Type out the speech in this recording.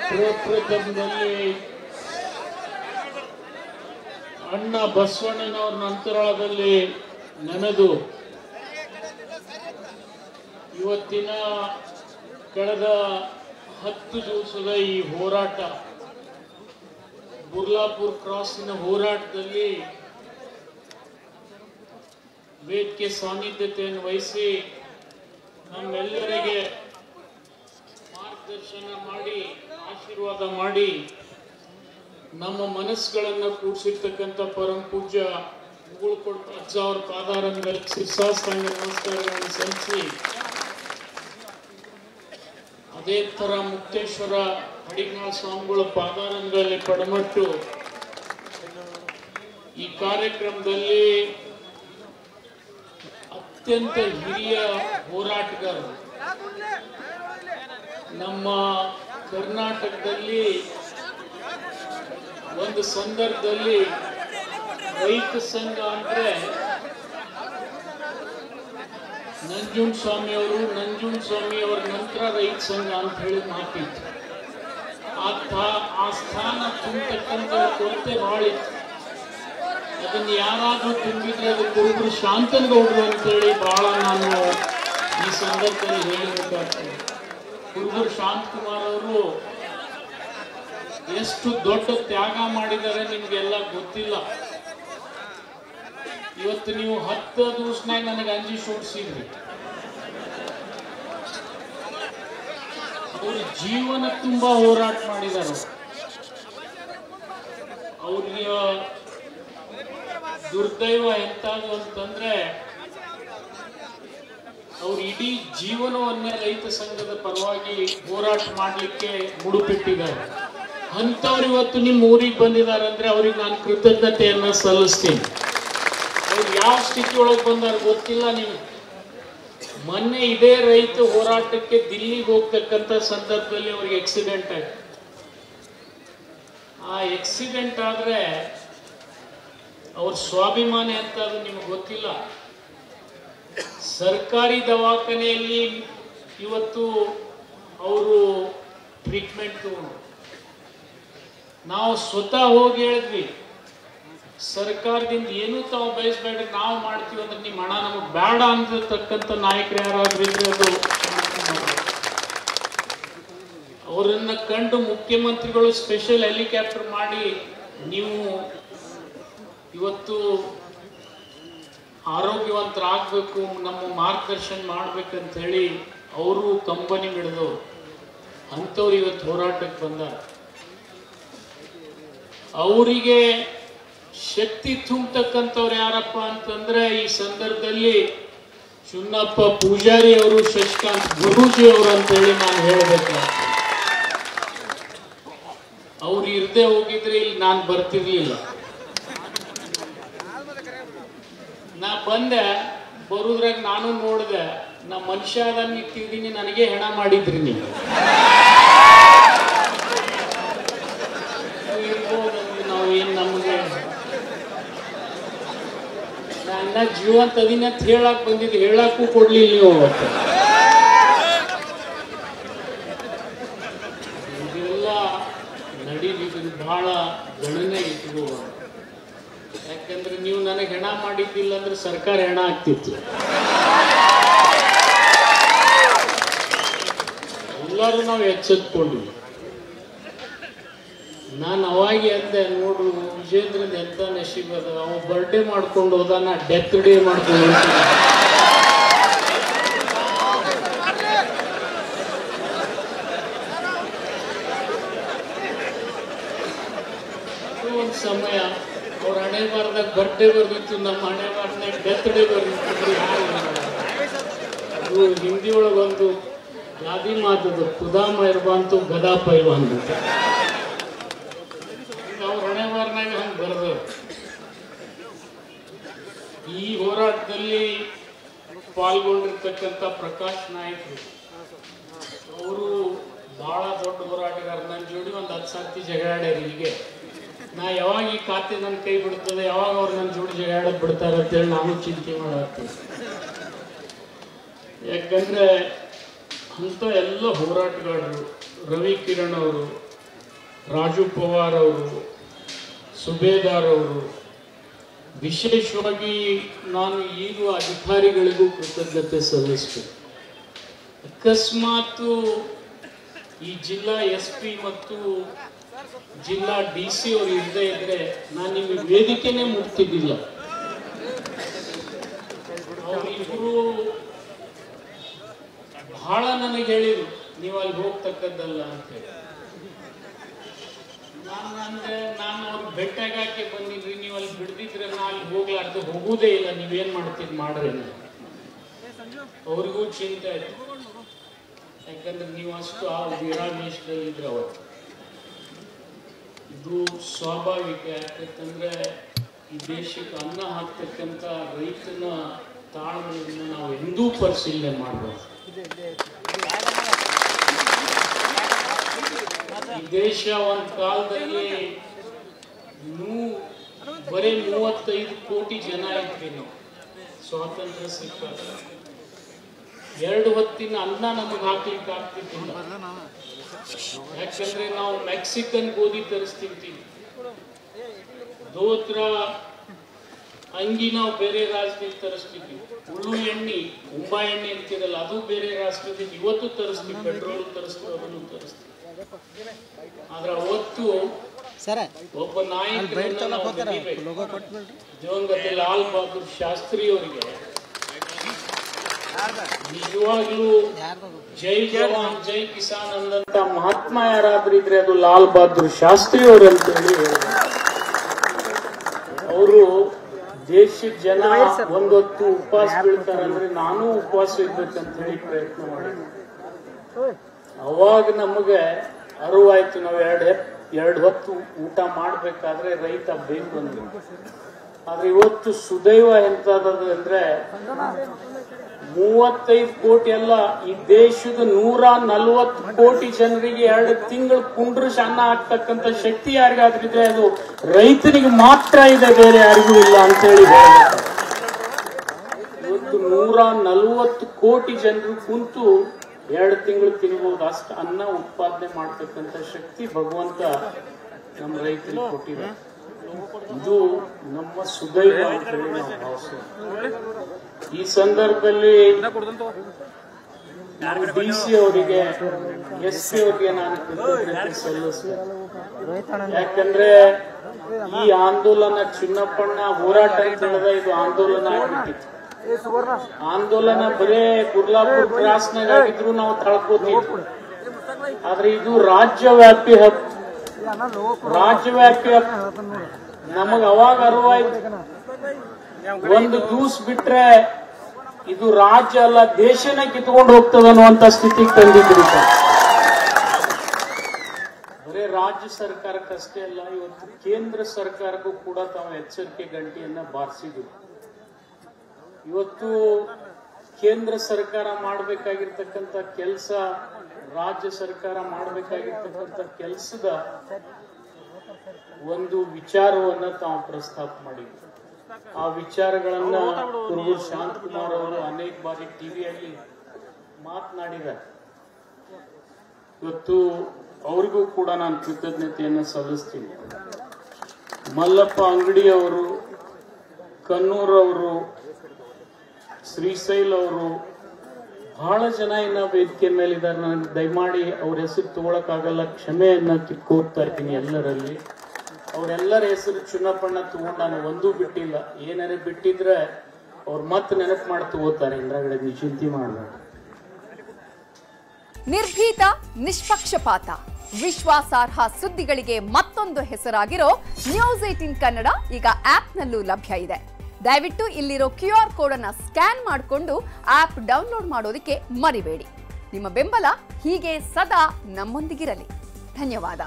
ಪ್ರಪ್ರಥಮದಲ್ಲಿ ಅಣ್ಣ ಬಸವಣ್ಣನವರ ಅಂತರಾಳದಲ್ಲಿ ನೆನೆದು ಇವತ್ತಿನ ಕಳೆದ 10 ದಿವಸದ ಈ ಹೋರಾಟ ಬುರ್ಲಾಪುರ ಕ್ರಾಸಿನ ಹೋರಾಟದಲ್ಲಿ ವೇದಿಕೆ ಸಾನ್ನಿಧ್ಯತೆಯನ್ನು ವಹಿಸಿ ನಮ್ಮೆಲ್ಲರಿಗೆ ಮಾರ್ಗದರ್ಶನ ಮಾಡಿ ಆಶೀರ್ವಾದ ಮಾಡಿ ನಮ್ಮ ಮನಸ್ಸುಗಳನ್ನು ಕೂಡಿಸಿರ್ತಕ್ಕಂಥ ಪರಮ ಪೂಜ್ಯ ಮುಗುಳ್ಕೊಡ ಅಜ್ಜ ಅವರ ಪಾದಾರಂಗದಲ್ಲಿ ಶಿರಸಾಷ್ಟಾಂಗ ನಮಸ್ಕಾರಗಳನ್ನು ಸಲ್ಲಿಸಿ ಅದೇ ತರ ಮುಕ್ತೇಶ್ವರ ಹಡಿಗಾಳ ಸ್ವಾಮಿಗಳ ಪಾದಾರಂಗದಲ್ಲಿ ಪಡಮಟ್ಟು ಈ ಕಾರ್ಯಕ್ರಮದಲ್ಲಿ ಅತ್ಯಂತ ಹಿರಿಯ ಹೋರಾಟಗಾರರು ನಮ್ಮ ಕರ್ನಾಟಕದಲ್ಲಿ ಒಂದು ಸಂದರ್ಭದಲ್ಲಿ ರೈತ ಸಂಘ ಅಂದ್ರೆ ನಂಜುಂಡಸ್ವಾಮಿ ಅವರ ನಂತರ ರೈತ ಸಂಘ ಅಂತ ಹೇಳಿ ಮಾತಿತ್ತು. ಆ ಸ್ಥಾನ ತುಂಬತಕ್ಕಂಥ ಕೊರತೆ ಬಹಳ ಇತ್ತು. ಅದನ್ನು ಯಾರಾದ್ರೂ ತುಂಬಿದ್ರೆ ಅದು ಕುರುಬರು ಶಾಂತನಗೌಡರು ಅಂತೇಳಿ ಬಹಳ ನಾನು ಈ ಸಂದರ್ಭದಲ್ಲಿ ಹೇಳಬೇಕಾಗ್ತದೆ. ಕುರುಬರು ಶಾಂತಕುಮಾರ್ ಅವರು ಎಷ್ಟು ದೊಡ್ಡ ತ್ಯಾಗ ಮಾಡಿದ್ದಾರೆ ನಿಮ್ಗೆಲ್ಲ ಗೊತ್ತಿಲ್ಲ. ಇವತ್ತು ನೀವು 10 ದಿವಸನಾಗ ನನಗೆ ಅಂಜಿ ಸೋಡಿಸಿದ್ರಿ. ಅವ್ರ ಜೀವನ ತುಂಬಾ ಹೋರಾಟ ಮಾಡಿದ್ದಾರೆ. ಅವ್ರಿಗೆ ದುರ್ದೈವ ಎಂತಾದ್ರು ಅಂತಂದ್ರೆ ಅವ್ರು ಇಡೀ ಜೀವನವನ್ನೇ ರೈತ ಸಂಘದ ಪರವಾಗಿ ಹೋರಾಟ ಮಾಡಲಿಕ್ಕೆ ಮುಡುಪಿಟ್ಟಿದ್ದಾರೆ. ಅಂಥವ್ರು ಇವತ್ತು ನಿಮ್ಮ ಊರಿಗೆ ಬಂದಿದ್ದಾರೆ ಅಂದ್ರೆ ಅವ್ರಿಗೆ ನಾನು ಕೃತಜ್ಞತೆಯನ್ನ ಸಲ್ಲಿಸ್ತೀನಿ. ಅವ್ರು ಯಾವ ಸ್ಥಿತಿ ಒಳಗೆ ಬಂದಾರ ಗೊತ್ತಿಲ್ಲ. ನೀವು ಮೊನ್ನೆ ಇದೇ ರೈತ ಹೋರಾಟಕ್ಕೆ ದಿಲ್ಲಿಗೆ ಹೋಗ್ತಕ್ಕಂಥ ಸಂದರ್ಭದಲ್ಲಿ ಅವ್ರಿಗೆ ಆಕ್ಸಿಡೆಂಟ್ ಆಯ್ತು. ಆ ಆಕ್ಸಿಡೆಂಟ್ ಆದ್ರೆ ಅವ್ರ ಸ್ವಾಭಿಮಾನಿ ಅಂತ ಅದು ನಿಮ್ಗೆ ಗೊತ್ತಿಲ್ಲ. ಸರ್ಕಾರಿ ದವಾಖಾನೆಯಲ್ಲಿ ಇವತ್ತು ಅವರು ಟ್ರೀಟ್ಮೆಂಟ್ ತಗೊಂಡು ನಾವು ಸ್ವತಃ ಹೋಗಿ ಹೇಳಿದ್ವಿ, ಸರ್ಕಾರದಿಂದ ಏನೂ ತಾವು ಬಯಸಬೇಡ್ರಿ, ನಾವು ಮಾಡ್ತೀವಿ ಅಂದ್ರೆ ನಿಮ್ಮ ಹಣ ನಮಗೆ ಬೇಡ ಅಂದಿರ್ತಕ್ಕಂಥ ನಾಯಕರು ಯಾರಾದ್ರೂ ಇದ್ರೆ ಅದು ಅವರನ್ನ ಕಂಡು ಮುಖ್ಯಮಂತ್ರಿಗಳು ಸ್ಪೆಷಲ್ ಹೆಲಿಕಾಪ್ಟರ್ ಮಾಡಿ ನೀವು ಇವತ್ತು ಆರೋಗ್ಯವಂತರಾಗಬೇಕು, ನಮ್ಮ ಮಾರ್ಗದರ್ಶನ ಮಾಡ್ಬೇಕಂತ ಹೇಳಿ ಅವರು ಕಂಪನಿ ಹಿಡಿದವರು. ಅಂಥವ್ರು ಇವತ್ತು ಹೋರಾಟಕ್ಕೆ ಬಂದಾರ. ಅವರಿಗೆ ಶಕ್ತಿ ತುಂಬತಕ್ಕಂಥವ್ರು ಯಾರಪ್ಪ ಅಂತಂದ್ರೆ ಈ ಸಂದರ್ಭದಲ್ಲಿ ಚುನ್ನಪ್ಪ ಪೂಜಾರಿ ಅವರು, ಶಶಿಕಾಂತ್ ಗುರೂಜಿ ಅವರು ಅಂತ ಹೇಳಿ ನಾನು ಹೇಳಬೇಕು. ಅವ್ರು ಇರದೆ ಹೋಗಿದ್ರೆ ಇಲ್ಲಿ ನಾನು ಬರ್ತಿರ್ಲಿಲ್ಲ. ನಾ ಬಂದೆ, ಬರುದ್ರಾಗ ನಾನು ನೋಡಿದೆ, ನಾ ಮನುಷ್ಯ ಅದನ್ನ ಇಟ್ಟಿದ್ದೀನಿ, ನನಗೆ ಹೆಣ ಮಾಡಿದ್ರಿ ನೀವು. ನಾವು ಏನ್ ನಮಗೆ ನನ್ನ ಜೀವಂತ ಅದಿನ ಹೇಳಕ್ ಬಂದಿದ್ದು, ಹೇಳಕ್ಕೂ ಕೊಡ್ಲಿಲ್ಲ ನೀವು. ಅವತ್ತು ಇದೆಲ್ಲ ನಡೀಲಿಕ್ಕೆ ಬಹಳ ಗಣನೆ ಇಟ್ಕೋ. ಯಾಕಂದ್ರೆ ನೀವು ನನಗೆ ಹೆಣ ಮಾಡಿದ್ದಿಲ್ಲ ಅಂದ್ರೆ ಸರ್ಕಾರ ಹೆಣ ಆಗ್ತಿತ್ತು. ಎಲ್ಲರೂ ನಾವು ಎಚ್ಚೆತ್ಕೊಂಡಿವಿ. ನಾನು ಅವಾಗಿ ಅಂದೆ, ನೋಡು ವಿಜೇಂದ್ರದ ಎಂತ ನಶೀಬ್ ಅದ, ಅವ ಬರ್ಡೇ ಮಾಡ್ಕೊಂಡು ಹೋದ, ನಾ ಡೆತ್ ಡೇ ಮಾಡ್ಕೊಂಡು ಒಂದು ಸಮಯ ಅವ್ರ ಹಣೆ ಬಾರದಾಗ ಬರ್ಡೇ ಬರ್ದಿತ್ತು, ನಮ್ಮ ಹಣೆ ಬಾರದಾಗ ಡೆತ್ ಡೇ ಬರ್ದಿತ್ತು. ಅದು ಹಿಂದಿ ಒಳಗೊಂದು ಗಾದಿ ಮಾತದು, ಖುದಾಮ ಇರ್ಬಂತು ಗದಾ ಪೈಲ್ವಾನ್ ಅಂತ. ಅವ್ರ ಹಣೆ ಬಾರನಾಗ ಹಂಗೆ ಬರೆದು ಈ ಹೋರಾಟದಲ್ಲಿ ಪಾಲ್ಗೊಂಡಿರ್ತಕ್ಕಂಥ ಪ್ರಕಾಶ್ ನಾಯ್ಕರು ಅವರು ಬಹಳ ದೊಡ್ಡ ಹೋರಾಟಗಾರ. ನನ್ನ ಜೋಡಿ ಒಂದು 10 ಸರ್ತಿ ಜಗಳಾಡ್ಯಾರ. ಇಲ್ಲಿಗೆ ನಾ ಯಾವಾಗ ಈ ಖಾತೆ ನನ್ನ ಕೈ ಬಿಡ್ತದೆ, ಯಾವಾಗ ಅವ್ರು ನನ್ನ ಜೋಡಿ ಜಗಾಡಕ್ ಬಿಡ್ತಾರೆ ಅಂತೇಳಿ ನಾನು ಚಿಂತೆ ಮಾಡಾಕ್ತೀನಿ. ಯಾಕಂದ್ರೆ ಅಂತ ಎಲ್ಲ ಹೋರಾಟಗಾರರು, ರವಿ ಕಿರಣ್ ಅವರು, ರಾಜು ಪವಾರ್ ಅವರು, ಸುಬೇದಾರ್ ಅವರು, ವಿಶೇಷವಾಗಿ ನಾನು ಈಗ ಅಧಿಕಾರಿಗಳಿಗೂ ಕೃತಜ್ಞತೆ ಸಲ್ಲಿಸ್ತೀನಿ. ಅಕಸ್ಮಾತ್ ಈ ಜಿಲ್ಲಾ SP ಮತ್ತು ಜಿಲ್ಲಾ DC ಅವರು ಇಲ್ಲದೆ ಇದ್ರೆ ನಾನು ನಿಮಗೆ ವೇದಿಕೆನೇ ಮುಟ್ತಿದ್ದಿಲ್ಲ. ಅವರಿಬ್ಬರು ಬಹಳ ನನಗೆ ಹೇಳಿದ್ರು, ನೀವು ಅಲ್ಲಿ ಹೋಗ್ತಕ್ಕದ್ದಲ್ಲ ಅಂತ ಹೇಳಿ. ನಾನು ಅವ್ರಿಗೆ ಬೆಟ್ಟಾಗಕ್ಕೆ ಬಂದಿದ್ರಿ, ನೀವು ಅಲ್ಲಿ ಬಿಡ್ದಿದ್ರೆ ನಾ ಅಲ್ಲಿ ಹೋಗ್ಲಾರ್ದು ಹೋಗುವುದೇ ಇಲ್ಲ, ನೀವೇನ್ ಮಾಡ್ತೀರಿ ಮಾಡ್ರಿ. ಅವ್ರಿಗೂ ಚಿಂತೆ ಆಯ್ತು, ಯಾಕಂದ್ರೆ ನೀವು ಅಷ್ಟು ಆ ವಿರಾಮೇಶದಲ್ಲಿ ಇದ್ರೆ ಅವತ್ತು. ಇದು ಸ್ವಾಭಾವಿಕ. ಯಾಕಂತಂದ್ರೆ ಈ ದೇಶಕ್ಕೆ ಅನ್ನ ಹಾಕ್ತಕ್ಕಂಥ ರೈತನ ತಾಳ್ಮೆಯನ್ನು ನಾವು ಎಂದೂ ಪರಿಶೀಲನೆ ಮಾಡಬಹುದು. ಈ ದೇಶ ಒಂದು ಕಾಲದಲ್ಲಿ ಬರೀ 35 ಕೋಟಿ ಜನ ಇದ್ವಿ ನಾವು ಸ್ವಾತಂತ್ರ್ಯ ಸಿಕ್ಕಾಗ. 2 ಹೊತ್ತಿನ ಅನ್ನ ನಮಗೆ ಹಾಕ್ಲಿಕ್ಕೆ ಆಗ್ತಿದ್ದಿಲ್ಲ. ಯಾಕಂದ್ರೆ ನಾವು ಮೆಕ್ಸಿಕನ್ ಗೋಧಿ ತರಿಸ್ತಿರ್ತೀವಿ, ದೋತ್ರ ಅಂಗಿ ನಾವು ಬೇರೆ ರಾಜ್ಯದಿಂದ ತರಿಸ್ತಿದ್ವಿ, ಉಳ್ಳು ಎಣ್ಣೆ ಉಂಬಾ ಎಣ್ಣೆ ಅಂತಿರಲ್ಲ ಅದು ಬೇರೆ ರಾಷ್ಟ್ರದಿಂದ ಇವತ್ತು ತರಿಸ್ತೀವಿ, ಪೆಟ್ರೋಲ್ ತರಿಸ್ತೀವಿ, ಅದನ್ನು ತರಿಸ್ತೀವಿ. ಆದ್ರೆ ಅವತ್ತು ಒಬ್ಬ ನಾಯಕ ದಿವಂಗತ ಲಾಲ್ ಬಹದ್ದೂರ್ ಶಾಸ್ತ್ರಿ ಅವರಿಗೆ ನಿಜವಾಗ್ಲೂ ಜೈ ಜವಾನ್ ಜೈ ಕಿಸಾನ್ ಅಂದಂತ ಮಹಾತ್ಮ ಯಾರಾದ್ರೂ ಇದ್ರೆ ಅದು ಲಾಲ್ ಬಹದ್ದೂರ್ ಶಾಸ್ತ್ರಿ ಅವರು ಅಂತ ಹೇಳಿ ಅವರು ದೇಶದ ಜನ ಒಂದೊತ್ತು ಉಪವಾಸ ಬೀಳ್ತಾರಂದ್ರೆ ನಾನು ಉಪವಾಸ ಇರ್ಬೇಕಂತ ಹೇಳಿ ಪ್ರಯತ್ನ ಮಾಡಿದ್ವಿ. ಅವಾಗ ನಮಗೆ ಅರಿವಾಯ್ತು, ನಾವು ಎರಡು ಹೊತ್ತು ಊಟ ಮಾಡ್ಬೇಕಾದ್ರೆ ರೈತ ಬೇಕು ಅಂದ್ರೆ. ಆದ್ರೆ ಇವತ್ತು ಸುದೈವ ಎಂತದ್ದು ಅಂದ್ರೆ 35 ಕೋಟಿ ಅಲ್ಲ, ಈ ದೇಶದ 140 ಕೋಟಿ ಜನರಿಗೆ 2 ತಿಂಗಳು ಕುಂಡ್ರಿಸಿ ಅನ್ನ ಹಾಕ್ತಕ್ಕಂಥ ಶಕ್ತಿ ಯಾರಿಗಾದ್ರಿದ್ರೆ ಅದು ರೈತನಿಗೆ ಮಾತ್ರ ಇದೆ, ಬೇರೆ ಯಾರಿಗೂ ಇಲ್ಲ ಅಂತ ಹೇಳಿ ಹೇಳ್ತಾರೆ. ಇವತ್ತು 140 ಕೋಟಿ ಜನರು ಕುಂತು 2 ತಿಂಗಳು ತಿನ್ಬಹುದು, ಅಷ್ಟು ಅನ್ನ ಉತ್ಪಾದನೆ ಮಾಡ್ತಕ್ಕಂಥ ಶಕ್ತಿ ಭಗವಂತ ನಮ್ಮ ರೈತರಿಗೆ ಕೊಟ್ಟಿದೆ. ಇದು ನಮ್ಮ ಸುದೈವ ಅಂತ ಹೇಳಿ ನಾವು ಭಾವಿಸ್ತೇವೆ. ಈ ಸಂದರ್ಭದಲ್ಲಿ DC ಅವರಿಗೆ, SP ಅವರಿಗೆ ನಾನು ಕೃತಜ್ಞತೆ ಸಲ್ಲಿಸ್ತೇನೆ. ಯಾಕಂದ್ರೆ ಈ ಆಂದೋಲನ ಚಿನ್ನಪ್ಪಣ್ಣ ಹೋರಾಟ ಅಂತ ಹೇಳಿದ ಇದು ಆಂದೋಲನ ಆಗ್ಬಿಟ್ಟಿತ್ತು. ಆಂದೋಲನ ಬರೇ ಕುರ್ಲಾಪುರ್ ಕ್ರಾಸ್ನಾಗ ಆಗಿದ್ರು ನಾವು ತಳ್ಕೋತೀವಿ. ಆದ್ರೆ ಇದು ರಾಜ್ಯವ್ಯಾಪಿ ಹಕ್ಕು, ರಾಜ್ಯವ್ಯಾಪಿ ಹಕ್ಕು. ನಮಗ ಅವಾಗ ಅರಿವಾಯ್ತು, ಒಂದು ದಿವಸ ಬಿಟ್ರೆ ಇದು ರಾಜ್ಯ ಅಲ್ಲ ದೇಶನೇ ಕಿತ್ಕೊಂಡು ಹೋಗ್ತದ ಅನ್ನುವಂತ ಸ್ಥಿತಿಗೆ ತಂದಿದ್ರು. ಬರೇ ರಾಜ್ಯ ಸರ್ಕಾರಕ್ಕಷ್ಟೇ ಅಲ್ಲ, ಇವತ್ತು ಕೇಂದ್ರ ಸರ್ಕಾರಕ್ಕೂ ಕೂಡ ತಾವು ಎಚ್ಚರಿಕೆ ಗಂಟೆಯನ್ನ ಬಾರಿಸಿದ್ರು. ಇವತ್ತು ಕೇಂದ್ರ ಸರ್ಕಾರ ಮಾಡಬೇಕಾಗಿರ್ತಕ್ಕಂಥ ಕೆಲಸ, ರಾಜ್ಯ ಸರ್ಕಾರ ಮಾಡಬೇಕಾಗಿರ್ತಕ್ಕಂಥ ಕೆಲಸದ ಒಂದು ವಿಚಾರವನ್ನ ತಾವು ಪ್ರಸ್ತಾಪ ಮಾಡಿದ್ರು. ಆ ವಿಚಾರಗಳನ್ನ ಕುರುಬೂರು ಶಾಂತಕುಮಾರ್ ಅವರು ಅನೇಕ ಬಾರಿ ಟಿವಿಯಲ್ಲಿ ಮಾತನಾಡಿದ್ದಾರೆ. ಇವತ್ತು ಅವ್ರಿಗೂ ಕೂಡ ನಾನು ಕೃತಜ್ಞತೆಯನ್ನು ಸಲ್ಲಿಸ್ತೀನಿ. ಮಲ್ಲಪ್ಪ ಅಂಗಡಿ ಅವರು, ಕನ್ನೂರ್ ಅವರು, ಶ್ರೀಶೈಲ್ ಅವರು, ಬಹಳ ಜನ ಇನ್ನ ವೇದಿಕೆ ಮೇಲಿದ್ದಾರೆ. ನನಗೆ ದಯಮಾಡಿ ಅವ್ರ ಹೆಸರು ತಗೊಳಕ್ಕಾಗಲ್ಲ, ಕ್ಷಮೆಯನ್ನ ಕೋರ್ತಾ ಇರ್ತೀನಿ ಎಲ್ಲರಲ್ಲಿ. ಅವರೆಲ್ಲರ ಹೆಸರು ಚಿನ್ನಪ್ಪಣ್ಣ ತಗೊಂಡು ನಾನು ಒಂದೂ ಬಿಟ್ಟಿಲ್ಲ. ಏನಾರೇ ಬಿಟ್ಟಿದ್ರೆ ಅವ್ರು ಮತ್ತೆ ನೆನಪು ಮಾಡಿ ತಗೋತಾರೆ, ಹಿಂದ್ಗಡೆ ನೀವು ಚಿಂತೆ ಮಾಡಬೇಡ. ನಿರ್ಭೀತ, ನಿಷ್ಪಕ್ಷಪಾತ, ವಿಶ್ವಾಸಾರ್ಹ ಸುದ್ದಿಗಳಿಗೆ ಮತ್ತೊಂದು ಹೆಸರಾಗಿರೋ ನ್ಯೂಸ್ 18 ಕನ್ನಡ ಈಗ ಆಪ್ನಲ್ಲೂ ಲಭ್ಯ ಇದೆ. ದಯವಿಟ್ಟು ಇಲ್ಲಿರೋ QR ಕೋಡ್ ಅನ್ನು ಸ್ಕ್ಯಾನ್ ಮಾಡಿಕೊಂಡು ಆಪ್ ಡೌನ್ಲೋಡ್ ಮಾಡೋದಕ್ಕೆ ಮರಿಬೇಡಿ. ನಿಮ್ಮ ಬೆಂಬಲ ಹೀಗೆ ಸದಾ ನಮ್ಮೊಂದಿಗಿರಲಿ. ಧನ್ಯವಾದ.